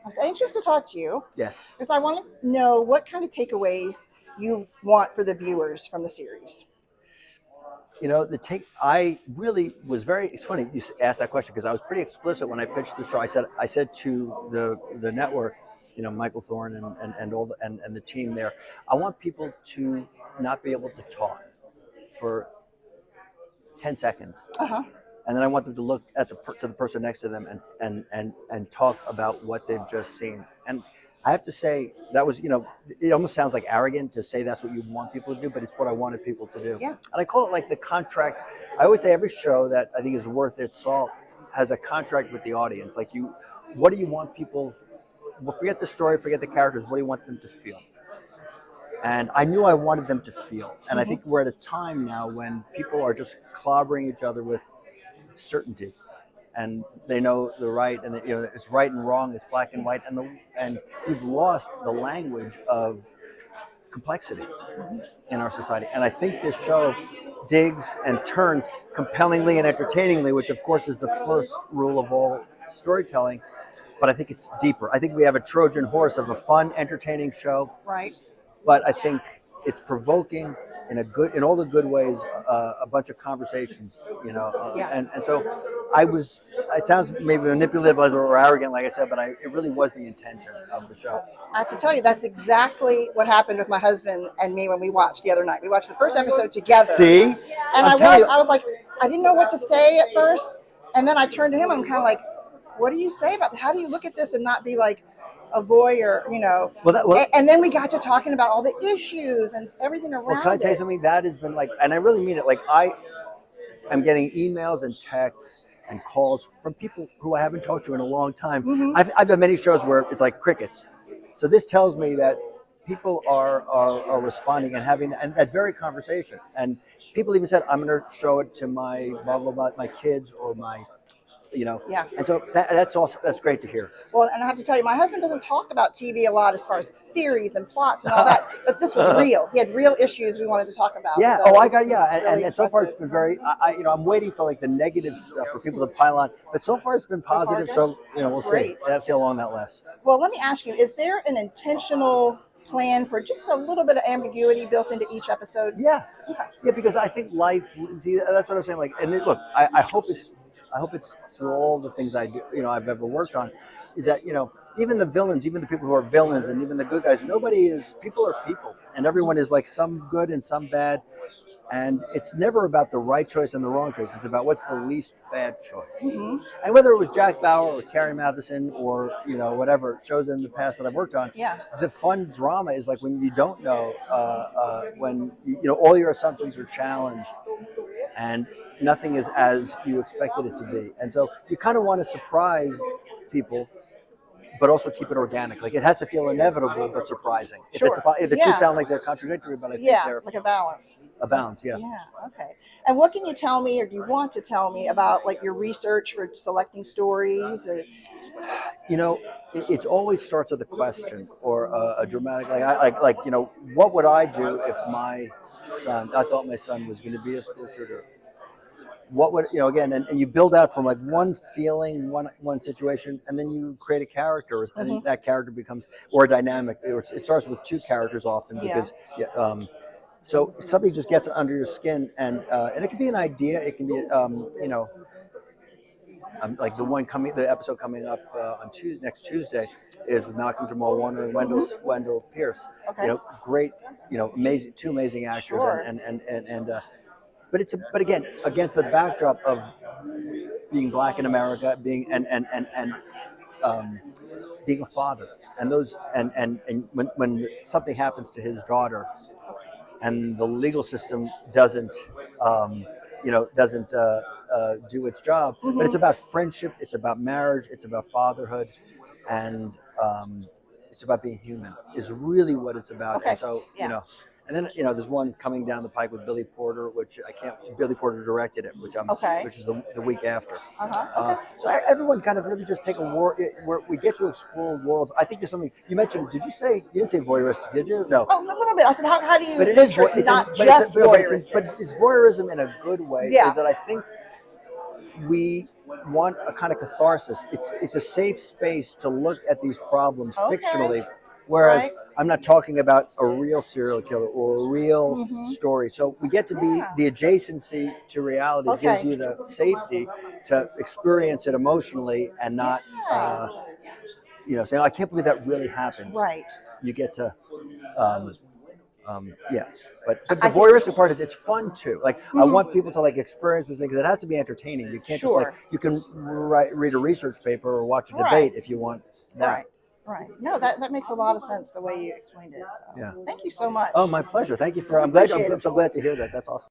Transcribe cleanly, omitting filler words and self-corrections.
was anxious to talk to you Yes. because I want to know what kind of takeaways you want for the viewers from the series. I really was very. It's funny you asked that question because I was pretty explicit when I pitched the show. I said to the network, Michael Thorne and all and the team there, I want people to not be able to talk for 10 seconds, Uh huh. and then I want them to look at to the person next to them and talk about what they've just seen. And I have to say that was, it almost sounds like arrogant to say that's what you want people to do, but it's what I wanted people to do. Yeah. And I call it like the contract. I always say every show that I think is worth its salt has a contract with the audience. Like what do you want people? Well, forget the story, forget the characters. What do you want them to feel? And I knew I wanted them to feel. And I Mm-hmm. think we're at a time now when people are just clobbering each other with certainty, and they know the right, and it's right and wrong, it's black and white, and we've lost the language of complexity in our society. And I think this show digs and turns compellingly and entertainingly, which of course is the first rule of all storytelling. But I think it's deeper. I think we have a Trojan horse of a fun, entertaining show, Right. but I think it's provoking in all the good ways, a bunch of conversations, Yeah. and so I was. It sounds maybe manipulative or arrogant, like I said, but it really was the intention of the show. I have to tell you, that's exactly what happened with my husband and me when we watched the other night. We watched the first episode together. See, And I'm telling you, I was like, I didn't know what to say at first. And then I turned to him and I'm kind of like, what do you say about this? How do you look at this and not be like a voyeur, and then we got to talking about all the issues and everything around well, can I tell you it. something? That has been like, and I really mean it. Like I'm getting emails and texts and calls from people who I haven't talked to in a long time. Mhm. I've done many shows where it's like crickets. So this tells me that people are responding and having and that very conversation. And people even said, I'm going to show it to my blah blah blah, my kids or my, Yeah. And so that's great to hear. Well, and I have to tell you, my husband doesn't talk about TV a lot as far as theories and plots and all that. But this was real. He had real issues we wanted to talk about. Yeah. So I got really and so far it's impressive. been very. I'm waiting for like the negative stuff for people to pile on, but so far it's been So far, positive. good. So we'll see. Great. Let's see how long that lasts. Well, let me ask you: is there an intentional plan for just a little bit of ambiguity built into each episode? Yeah, Okay. yeah, because I think life. See, that's what I'm saying. Like, and look, I hope it's through all the things I do, I've ever worked on, is that even the villains, even the people who are villains, and even the good guys. People are people, and everyone is like some good and some bad, and it's never about the right choice and the wrong choice. It's about what's the least bad choice. Mm-hmm. And whether it was Jack Bauer or Carrie Matheson or whatever shows in the past that I've worked on, Yeah. the fun drama is like when you don't know, when all your assumptions are challenged, and nothing is as you expected it to be, and so you kind of want to surprise people, but also keep it organic. Like it has to feel inevitable but surprising. Sure. If the two sound like they're contradictory, but I think Yeah, they're like a balance. a balance. Yeah. Yeah. Okay. And what can you tell me, or do you want to tell me about like your research for selecting stories? Or... It always starts with a question or a dramatic, what would I do if I thought my son was going to be a school shooter? What would, again, and you build out from like one feeling, one situation, and then you create a character, and then that character becomes, or a dynamic. It starts with two characters often because, so something just gets under your skin, and it can be an idea, it can be, like the episode coming up on next Tuesday is with Malcolm Jamal Warner and Wendell Pierce. Okay. Great, amazing, two amazing actors, Sure. and but again, against the backdrop of being black in America, being being a father, and those and when something happens to his daughter, and the legal system doesn't do its job. Mm-hmm. But it's about friendship, it's about marriage, it's about fatherhood, and it's about being human. Is really what it's about. Okay. And so and then there's one coming down the pike with Billy Porter, which Billy Porter directed it, which is the week after. Okay. So everyone kind of really just take a war where we get to explore worlds. I think there's something you mentioned. You didn't say voyeuristic, did you? No. Oh, a little bit. I said, how do you? But it is not just voyeuristic. but it's voyeurism in a good way. Yeah. Is that I think we want a kind of catharsis. It's a safe space to look at these problems fictionally, whereas I'm not talking about a real serial killer or a real story. So we get to be the adjacency to reality gives you the safety to experience it emotionally and not, say, oh, I can't believe that really happened. Right. You get to. But the voyeuristic part is it's fun too. Like I want people to like experience this thing because it has to be entertaining. You can't just like you can read a research paper or watch a debate if you want that. Right. No, that makes a lot of sense the way you explained it. So. Yeah. Thank you so much. Oh, my pleasure. Thank you for. I'm so glad to hear that. That's awesome.